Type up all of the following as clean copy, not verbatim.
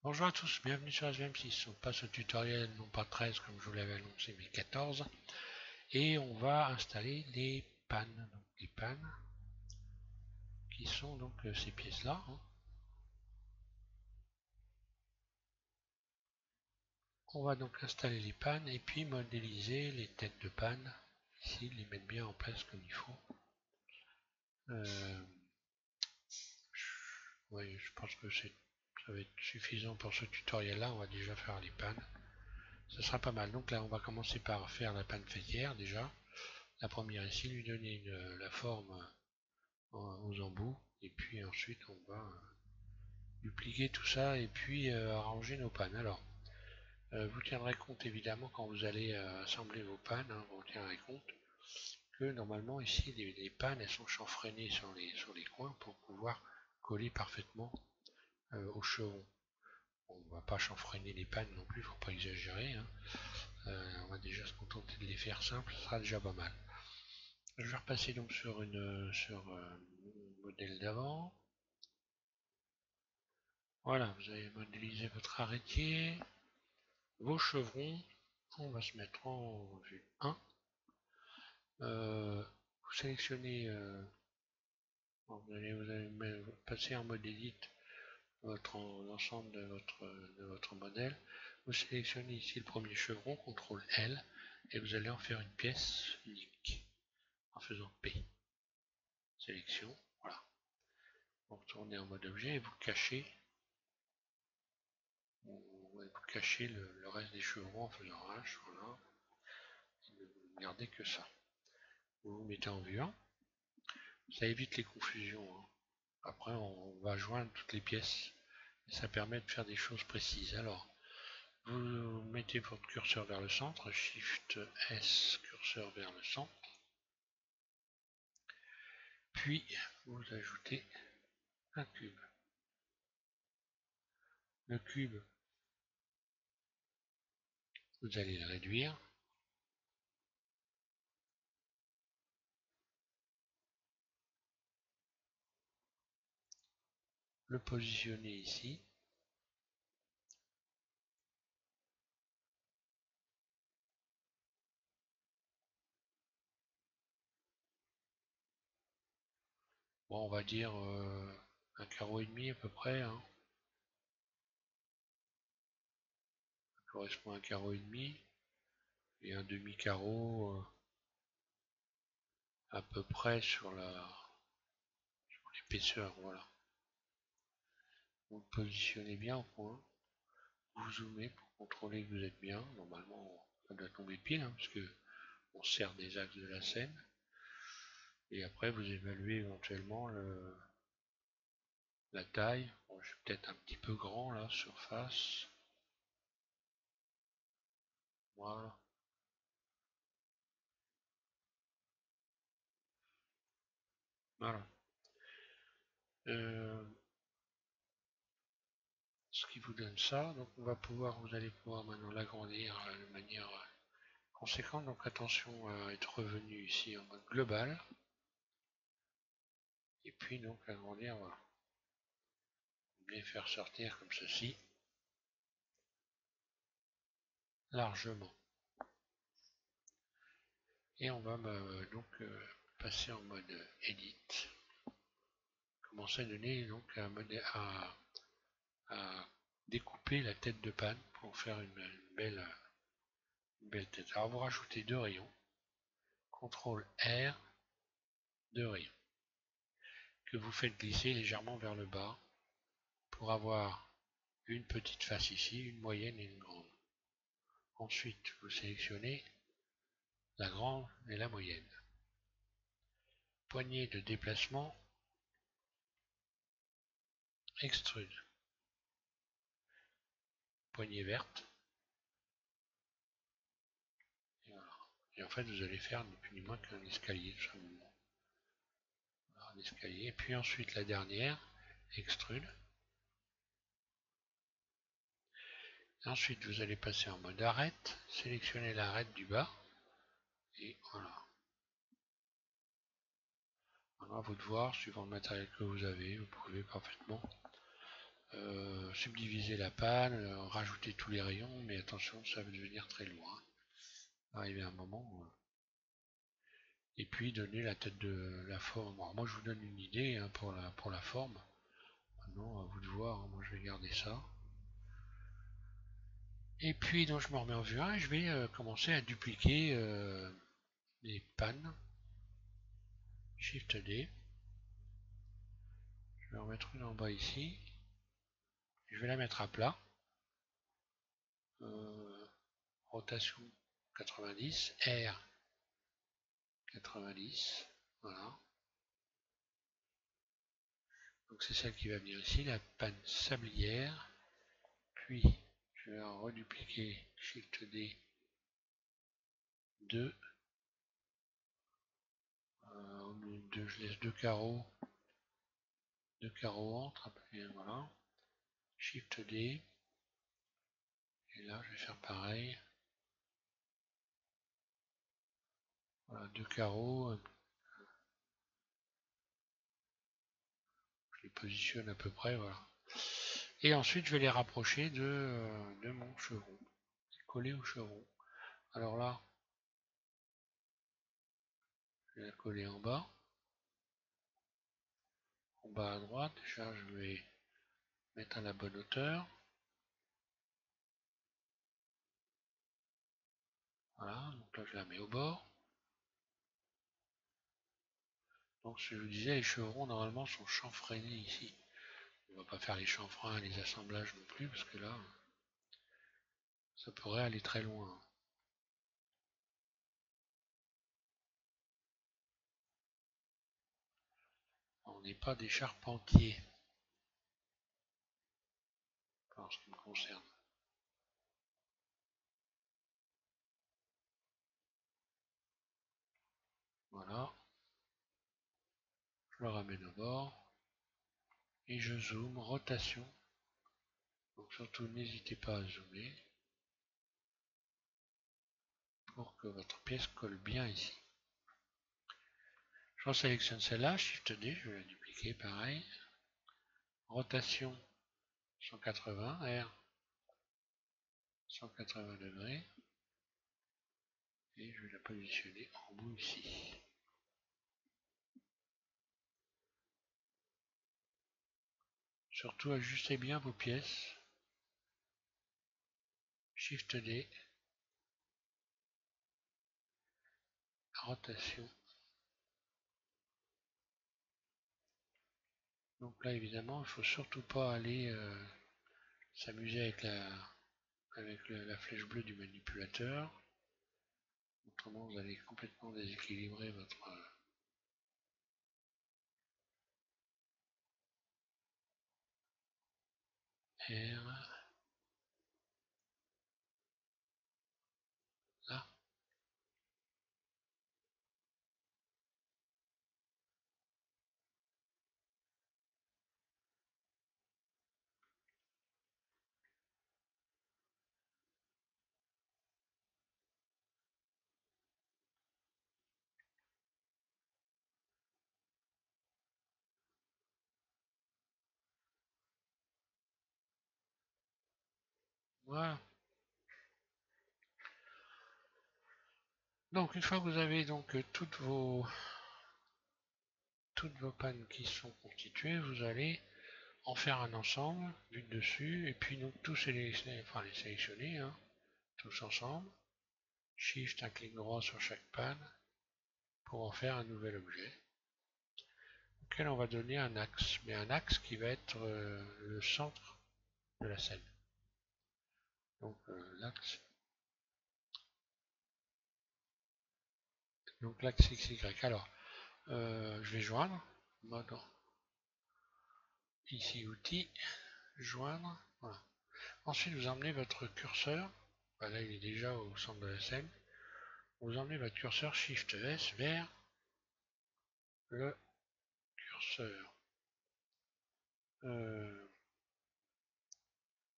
Bonjour à tous, bienvenue sur SVM6. On passe au tutoriel non pas 13 comme je vous l'avais annoncé mais 14 et on va installer les pannes. Donc les pannes qui sont donc ces pièces là. On va donc installer les pannes et puis modéliser les têtes de panne, ici les mettre bien en place comme il faut. Euh, oui, je pense que ça va être suffisant pour ce tutoriel là. On va déjà faire les pannes, ça sera pas mal. Donc là on va commencer par faire la panne fêtière déjà. La première ici, lui donner la forme aux embouts, et puis ensuite on va dupliquer tout ça et puis arranger nos pannes. Alors, vous tiendrez compte évidemment quand vous allez assembler vos pannes, hein, vous tiendrez compte que normalement ici les pannes elles sont chanfreinées sur les coins pour pouvoir coller parfaitement au chevron. On ne va pas chanfreiner les pannes non plus, il ne faut pas exagérer, hein. On va déjà se contenter de les faire simples, ça sera déjà pas mal. Je vais repasser donc sur mon modèle d'avant. Voilà, vous avez modélisé votre arrêtier, vos chevrons. On va se mettre en vue 1. Vous sélectionnez, vous allez passer en mode edit l'ensemble de votre modèle. Vous sélectionnez ici le premier chevron, CTRL L, et vous allez en faire une pièce unique en faisant P. Sélection, voilà. Vous retournez en mode objet et vous cachez, le reste des chevrons en faisant H, voilà. Et ne gardez que ça. Vous vous mettez en vue 1. Ça évite les confusions, hein. Après, on va joindre toutes les pièces et ça permet de faire des choses précises. Alors, vous mettez votre curseur vers le centre, Shift S, curseur vers le centre, puis vous ajoutez un cube. Le cube, vous allez le réduire. Le positionner ici. Bon, on va dire un carreau et demi à peu près, hein. Ça correspond à un carreau et demi et un demi-carreau à peu près sur l'épaisseur, voilà. Vous positionnez bien au point, vous zoomez pour contrôler que vous êtes bien. Normalement, ça doit tomber pile, hein, parce que on sert des axes de la scène. Et après, vous évaluez éventuellement la taille. Bon, je suis peut-être un petit peu grand là, surface. Voilà. Voilà. Euh, Ce qui vous donne ça, donc vous allez pouvoir maintenant l'agrandir de manière conséquente. Donc attention à être revenu ici en mode global. Et puis donc agrandir, voilà. Bien faire sortir comme ceci, largement. Et on va donc passer en mode edit. Commencer à donner donc à découper la tête de panne pour faire une belle tête. Alors vous rajoutez deux rayons, CTRL R, deux rayons, que vous faites glisser légèrement vers le bas pour avoir une petite face ici, une moyenne et une grande. Ensuite, vous sélectionnez la grande et la moyenne. Poignée de déplacement, extrude. Poignée verte. Et, voilà. Et en fait, vous allez faire ni plus ni moins qu'un escalier, tout simplement. Un escalier. Et puis ensuite, la dernière, extrude. Ensuite, vous allez passer en mode arrête, sélectionnez l'arrête du bas, et voilà. Maintenant, à vous de voir, suivant le matériel que vous avez, vous pouvez parfaitement subdiviser la panne, rajouter tous les rayons, mais attention, ça va devenir très lourd. Hein. Arriver à un moment. Et puis donner la tête de la forme. Alors moi je vous donne une idée hein, pour la forme. Maintenant à vous de voir, hein. Moi je vais garder ça. Et puis donc je me remets en vue 1 et je vais commencer à dupliquer les pannes. Shift D. Je vais en mettre une en bas ici. Je vais la mettre à plat. Rotation 90, R 90, voilà. Donc c'est celle qui va venir ici, la panne sablière. Puis je vais en redupliquer Shift D 2. Je laisse deux carreaux entre, et voilà. Shift D. Et là je vais faire pareil. Voilà, deux carreaux. Je les positionne à peu près, voilà. Et ensuite je vais les rapprocher de mon chevron. Coller au chevron. Alors là, je vais la coller en bas. En bas à droite, déjà je vais mettre à la bonne hauteur. Voilà, donc là je la mets au bord. Donc ce que je vous disais, les chevrons normalement sont chanfreinés ici. On va pas faire les chanfreins et les assemblages non plus, parce que là, ça pourrait aller très loin. On n'est pas des charpentiers, en ce qui me concerne. Voilà. Je le ramène au bord. Et je zoome, rotation. Donc surtout n'hésitez pas à zoomer pour que votre pièce colle bien ici. Je sélectionne celle-là, Shift D, je vais la dupliquer pareil. Rotation 180, R 180 degrés. Et je vais la positionner en bout ici. Surtout ajustez bien vos pièces. Shift D. Rotation. Donc là évidemment il ne faut surtout pas aller s'amuser avec la flèche bleue du manipulateur. Autrement vous allez complètement déséquilibrer votre R. Là. Voilà. Donc une fois que vous avez donc toutes vos pannes qui sont constituées, vous allez en faire un ensemble, vue de dessus, et puis donc tous les sélectionner, hein, tous ensemble. Shift, un clic droit sur chaque panne pour en faire un nouvel objet auquel on va donner un axe, mais un axe qui va être le centre de la scène. Donc l'axe. Donc l'axe XY. Alors, je vais joindre. Mode ici outils, joindre. Voilà. Ensuite, vous emmenez votre curseur. Là, il est déjà au centre de la scène. Vous emmenez votre curseur Shift S vers le curseur.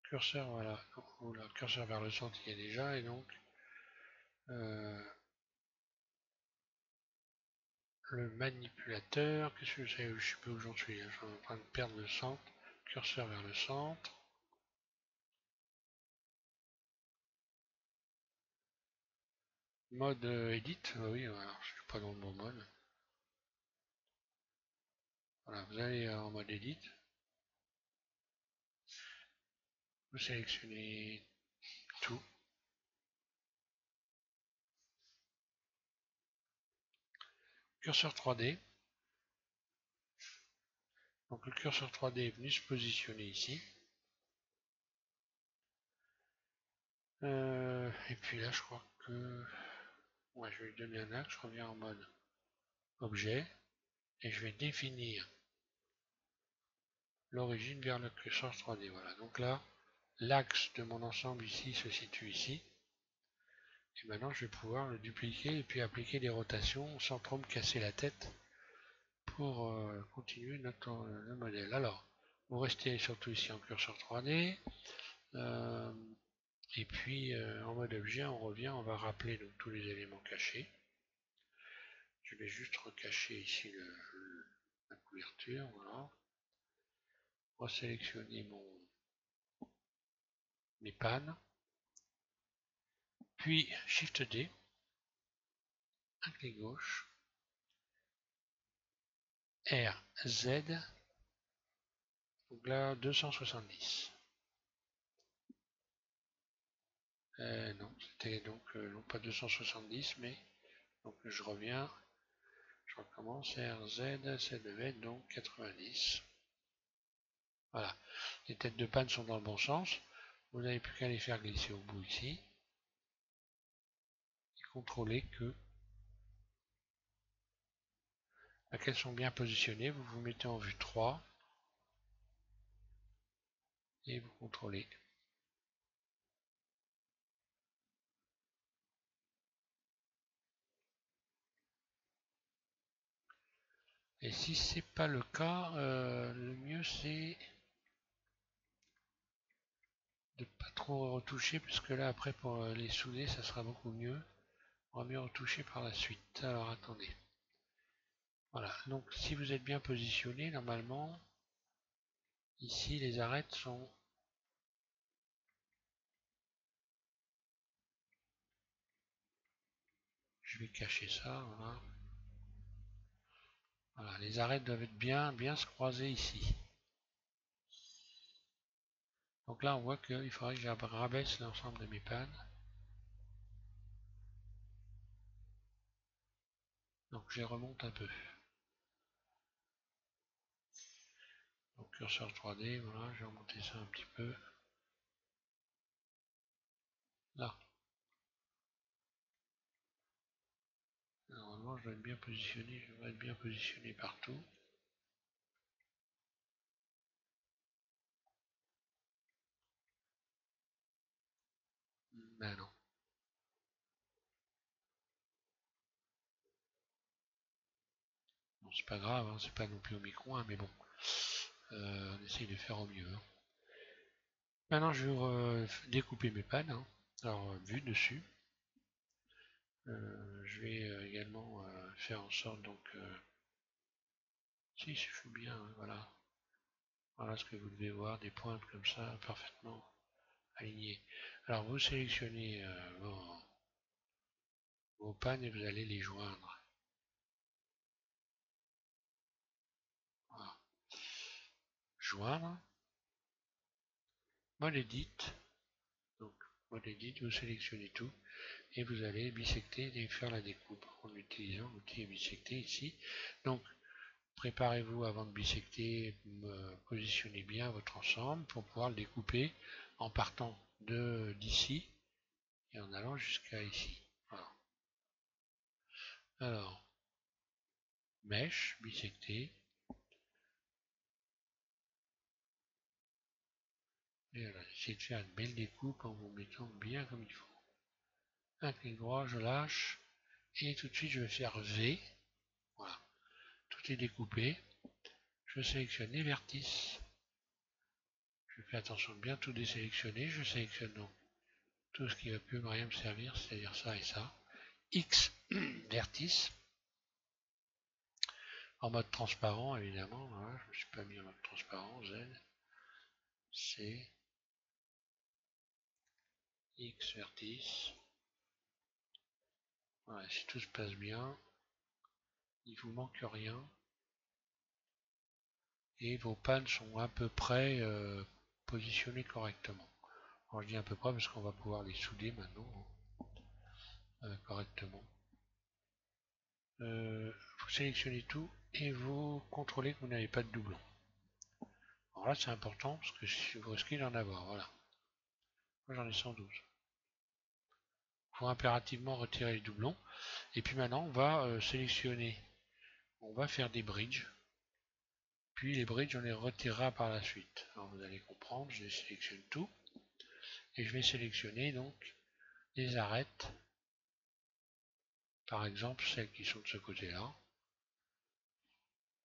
Curseur, voilà. Oula, curseur vers le centre, il y a déjà. Et donc, le manipulateur. Qu'est-ce que c'est? Je sais pas où j'en suis. Je suis en train de perdre le centre. curseur vers le centre. Mode edit, oui, alors je suis pas dans le bon mode. Voilà, vous allez en mode edit. Vous sélectionnez tout. Curseur 3D. Donc le curseur 3D est venu se positionner ici. Et puis là, je crois que... Ouais, je vais lui donner un axe, je reviens en mode objet. Et je vais définir l'origine vers le curseur 3D. Voilà, donc là, l'axe de mon ensemble ici se situe ici. Et maintenant, je vais pouvoir le dupliquer et puis appliquer des rotations sans trop me casser la tête pour continuer le modèle. Alors, vous restez surtout ici en curseur 3D. Et puis, en mode objet, on revient, on va rappeler donc, tous les éléments cachés. Je vais juste recacher ici la couverture. Voilà. Resélectionner mes pannes. Puis, Shift D. Un clic gauche. R, Z. Donc là, 270. Non, c'était donc non pas 270, mais donc je reviens, je recommence RZ, ça devait être donc 90. Voilà, les têtes de panne sont dans le bon sens. Vous n'avez plus qu'à les faire glisser au bout ici et contrôler qu'elles sont bien positionnées. Vous vous mettez en vue 3 et vous contrôlez. Et si c'est pas le cas, le mieux c'est de pas trop retoucher, puisque là après pour les souder ça sera beaucoup mieux. On va mieux retoucher par la suite. Alors attendez. Voilà, donc si vous êtes bien positionné, normalement, ici les arêtes sont... Je vais cacher ça, voilà. Voilà, les arêtes doivent être bien se croiser ici. Donc là on voit qu'il faudrait que je rabaisse l'ensemble de mes pannes. Donc je les remonte un peu. Donc curseur 3D, voilà, je vais remonter ça un petit peu. Là. Normalement je dois être bien positionné, je devrais être bien positionné partout. Ben non. Bon, c'est pas grave, hein, c'est pas non plus au micro, hein, mais bon. On essaye de faire au mieux. Hein. Maintenant, je vais découper mes pannes. Hein. Alors, vue dessus. Je vais également faire en sorte, donc, si je fais bien, hein, voilà. Voilà ce que vous devez voir, des points comme ça, parfaitement alignés. Alors, vous sélectionnez vos pannes et vous allez les joindre. Voilà. Joindre. Mode edit. Donc, mode edit, vous sélectionnez tout. Et vous allez bisecter et faire la découpe en utilisant l'outil bisecter ici. Donc, préparez-vous avant de bisecter, positionnez bien votre ensemble pour pouvoir le découper en partant d'ici et en allant jusqu'à ici. Voilà. Alors, mèche, bisecter. Et voilà, essayez de faire une belle découpe en vous mettant bien comme il faut. Un clic droit, je lâche. Et tout de suite, je vais faire V. Voilà. Tout est découpé. Je sélectionne les vertices. Je fais attention de bien tout désélectionner. Je sélectionne donc tout ce qui va plus rien me servir, c'est-à-dire ça et ça. X, vertice. En mode transparent, évidemment. Voilà, je ne me suis pas mis en mode transparent, Z. C, X vertice. Voilà, si tout se passe bien, il vous manque rien. Et vos pannes sont à peu près positionnées correctement. Alors je dis à peu près parce qu'on va pouvoir les souder maintenant correctement. Vous sélectionnez tout et vous contrôlez que vous n'avez pas de doublon. Alors là c'est important parce que vous risquez d'en avoir, voilà. Moi j'en ai 112. Il faut impérativement retirer les doublons. Et puis maintenant on va sélectionner, on va faire des bridges. Puis les bridges on les retirera par la suite. Alors vous allez comprendre, je sélectionne tout. Et je vais sélectionner donc les arêtes. Par exemple celles qui sont de ce côté-là.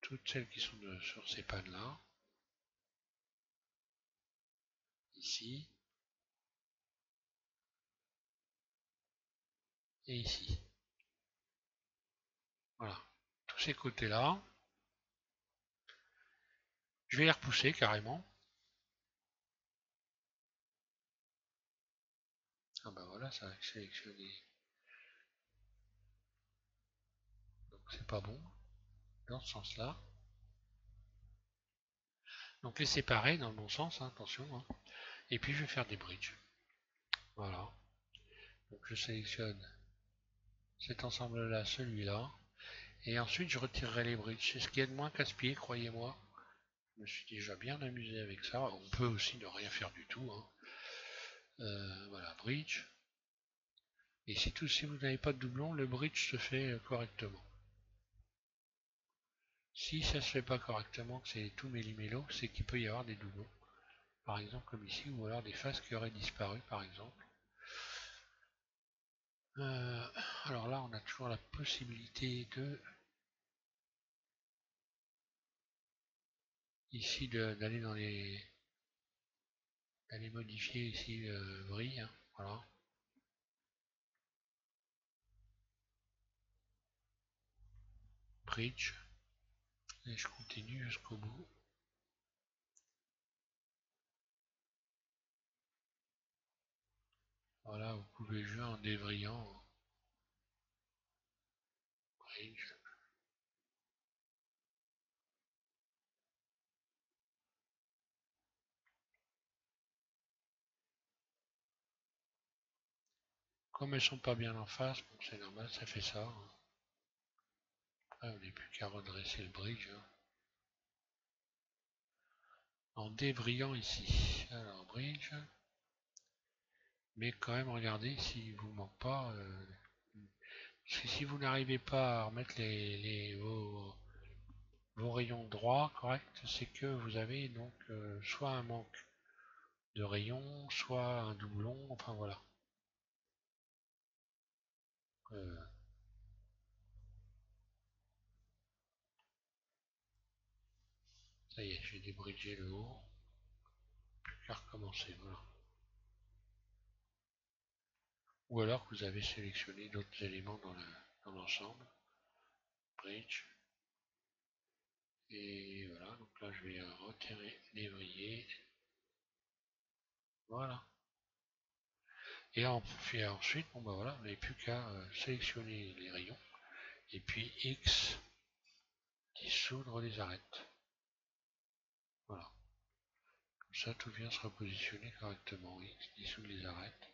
Toutes celles qui sont sur ces pannes-là. Ici. Et ici. Voilà. Tous ces côtés-là. Je vais les repousser carrément. Ah bah voilà, ça va sélectionner. Donc c'est pas bon. Dans ce sens-là. Donc les séparer dans le bon sens, hein, attention. Hein. Et puis je vais faire des bridges. Voilà. Donc je sélectionne cet ensemble-là, celui-là. Et ensuite je retirerai les bridges. C'est ce qui est de moins casse-pied, croyez-moi. Je me suis déjà bien amusé avec ça. On peut aussi ne rien faire du tout. Hein. Voilà, bridge. Et si vous n'avez pas de doublon, le bridge se fait correctement. Si ça se fait pas correctement, que c'est tout méli-mélo, c'est qu'il peut y avoir des doublons. Par exemple comme ici, ou alors des faces qui auraient disparu par exemple. Alors là on a toujours la possibilité de ici d'aller d'aller modifier ici le brille, hein, voilà. Bridge. Et je continue jusqu'au bout. Voilà, vous pouvez jouer en dévriant. Bridge. Comme elles sont pas bien en face, bon, c'est normal, ça fait ça. Hein. Après, on n'est plus qu'à redresser le bridge. Hein. En dévriant ici. Alors, bridge. Mais quand même, regardez s'il vous manque pas. Parce que si vous n'arrivez pas à remettre vos rayons droits corrects, c'est que vous avez donc soit un manque de rayons, soit un doublon, enfin voilà. Euh, Ça y est, j'ai débridgé le haut. Plus qu'à recommencer, voilà. Ou alors que vous avez sélectionné d'autres éléments dans l'ensemble. Bridge. Et voilà, donc là je vais retirer l'évrier. Voilà. Et ensuite, bon bah voilà, vous n'avez plus qu'à sélectionner les rayons. Et puis X, dissoudre les arêtes. Voilà. Comme ça, tout vient se repositionner correctement. X, dissoudre les arêtes.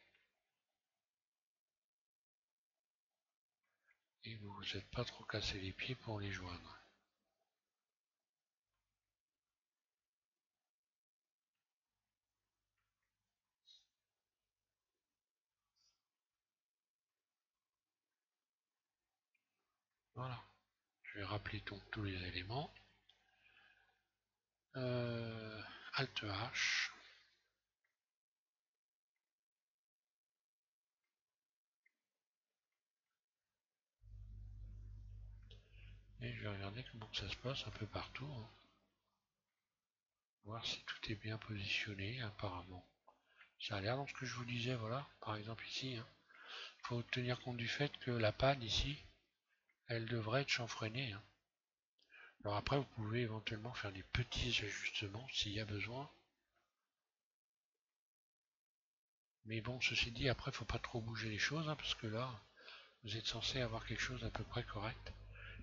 Et vous vous êtes pas trop cassé les pieds pour les joindre. Voilà. Je vais rappeler donc tous les éléments. Alt H. Et je vais regarder comment ça se passe un peu partout. Hein. Voir si tout est bien positionné apparemment. Ça a l'air dans ce que je vous disais, voilà. Par exemple ici, hein. Il faut tenir compte du fait que la panne ici, elle devrait être chanfreinée. Hein. Alors après, vous pouvez éventuellement faire des petits ajustements s'il y a besoin. Mais bon, ceci dit, après, faut pas trop bouger les choses, hein, parce que là, vous êtes censé avoir quelque chose d'à peu près correct.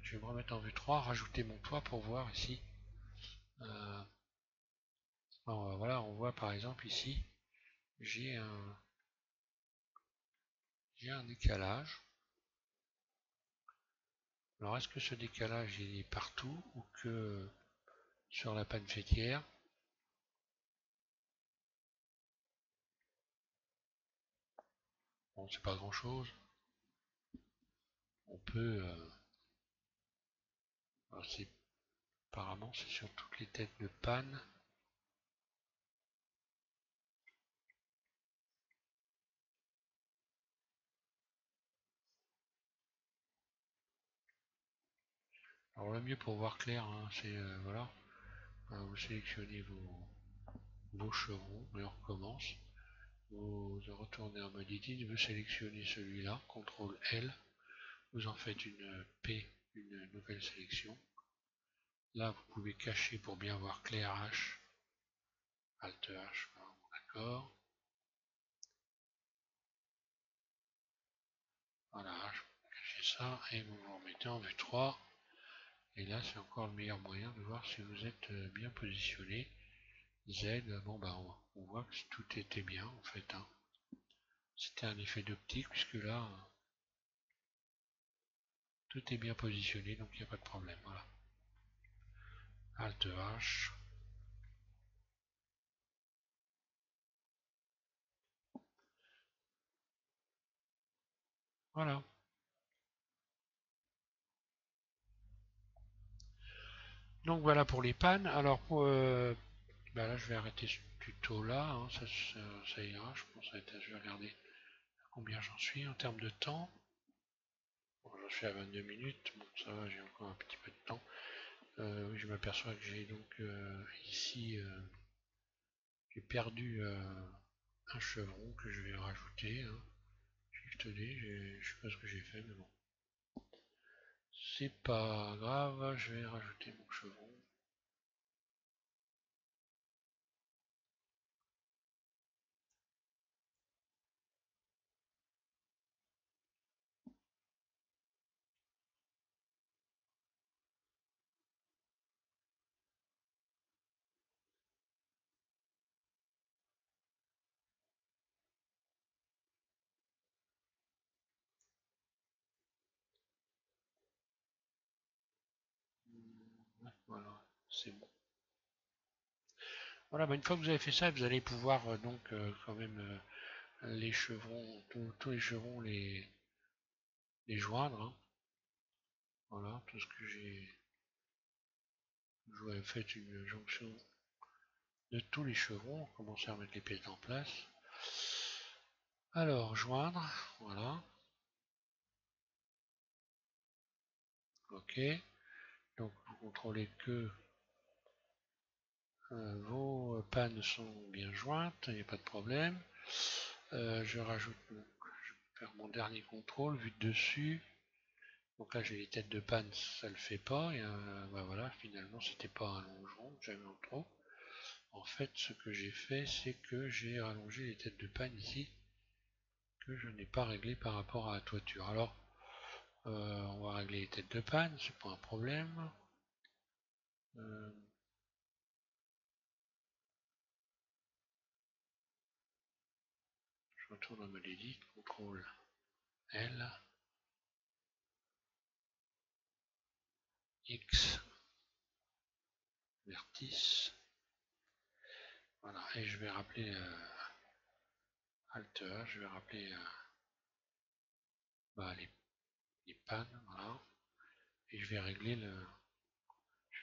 Je vais me remettre en vue 3, rajouter mon toit pour voir ici. Euh, alors, voilà, on voit par exemple ici, j'ai un, j'ai un décalage. Alors, est-ce que ce décalage il est partout ou que sur la panne fêtière? Bon, c'est pas grand-chose. On peut... apparemment, c'est sur toutes les têtes de panne. Alors, le mieux pour voir clair, hein, c'est... voilà, vous sélectionnez vos chevrons et on recommence. Vous retournez en mode edit, vous sélectionnez celui-là, CTRL L, vous en faites une P, une nouvelle sélection. Là, vous pouvez cacher pour bien voir clair H, Alt H, d'accord. Voilà, je vais cacher ça et vous vous remettez en vue 3. Et là, c'est encore le meilleur moyen de voir si vous êtes bien positionné. Z, bon bah on voit que tout était bien en fait, hein. C'était un effet d'optique puisque là, tout est bien positionné, donc il n'y a pas de problème. Voilà. Alt H. Voilà. Donc voilà pour les pannes. Alors pour, bah là je vais arrêter ce tuto là, hein. Ça ira, je pense. Je vais regarder combien j'en suis en termes de temps. Bon, j'en suis à 22 minutes, bon ça va, j'ai encore un petit peu de temps. Oui, je m'aperçois que j'ai donc ici j'ai perdu un chevron que je vais rajouter, hein. Shift D, je sais pas ce que j'ai fait, mais bon. C'est pas grave, je vais rajouter mon chevron. Voilà, c'est bon. Voilà, bah une fois que vous avez fait ça, vous allez pouvoir donc quand même les chevrons, tous les chevrons les joindre, hein. Voilà, tout ce que j'ai fait une jonction de tous les chevrons, commencer à mettre les pièces en place. Alors, joindre, voilà, ok. Donc vous contrôlez que vos pannes sont bien jointes, il n'y a pas de problème. Je rajoute, je vais faire mon dernier contrôle, vue de dessus. Donc là j'ai les têtes de panne, ça le fait pas, et bah voilà, finalement c'était pas un longeron que j'avais en trop. En fait ce que j'ai fait c'est que j'ai rallongé les têtes de panne ici, que je n'ai pas réglé par rapport à la toiture. Alors on va régler les têtes de panne, c'est pas un problème. Euh, je retourne en mode edit, CTRL L, X, vertice. Voilà, et je vais rappeler Alt A, je vais rappeler bah, les pannes, voilà. Et je vais régler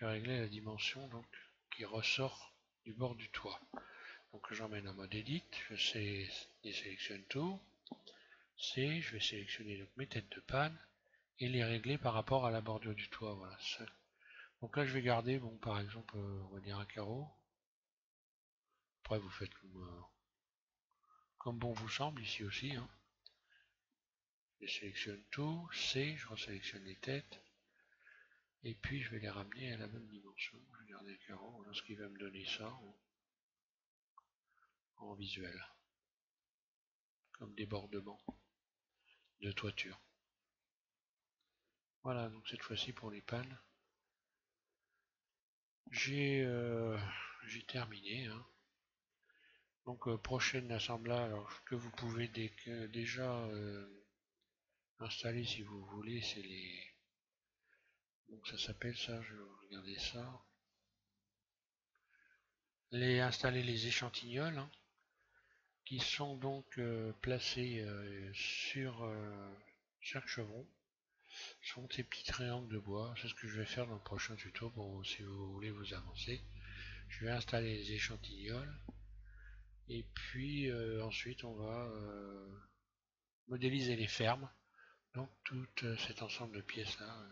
la dimension donc qui ressort du bord du toit. Donc j'emmène en mode edit, je sélectionne tout, C, je vais sélectionner donc mes têtes de panne et les régler par rapport à la bordure du toit. Voilà. Donc là je vais garder, bon par exemple, on va dire un carreau. Après vous faites comme bon vous semble ici aussi, hein. Je sélectionne tout, C, je resélectionne les têtes, et puis je vais les ramener à la même dimension. Je vais garder le carreau, voilà ce qui va me donner ça en visuel. comme débordement de toiture. Voilà, donc cette fois-ci pour les pannes, j'ai terminé. Hein. Donc prochain assemblage, alors, que vous pouvez déjà installer si vous voulez, c'est les... Donc ça s'appelle ça, je vais regarder ça. Installer les échantillons, hein, qui sont donc placés sur chaque chevron. Ce sont ces petits triangles de bois. C'est ce que je vais faire dans le prochain tuto pour si vous voulez vous avancer. Je vais installer les échantillons et puis ensuite on va modéliser les fermes. Donc tout cet ensemble de pièces là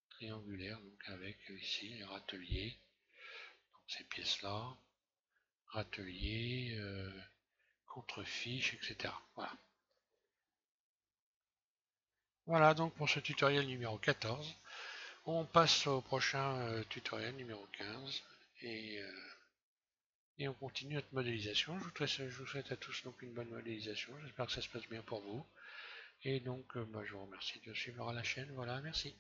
triangulaires, donc avec ici les râteliers, donc ces pièces là, râteliers, contrefiches, etc. Voilà. Voilà donc pour ce tutoriel numéro 14. On passe au prochain tutoriel numéro 15 et on continue notre modélisation. Je vous souhaite à tous donc une bonne modélisation. J'espère que ça se passe bien pour vous. Et donc je vous remercie de suivre la chaîne. Voilà, merci.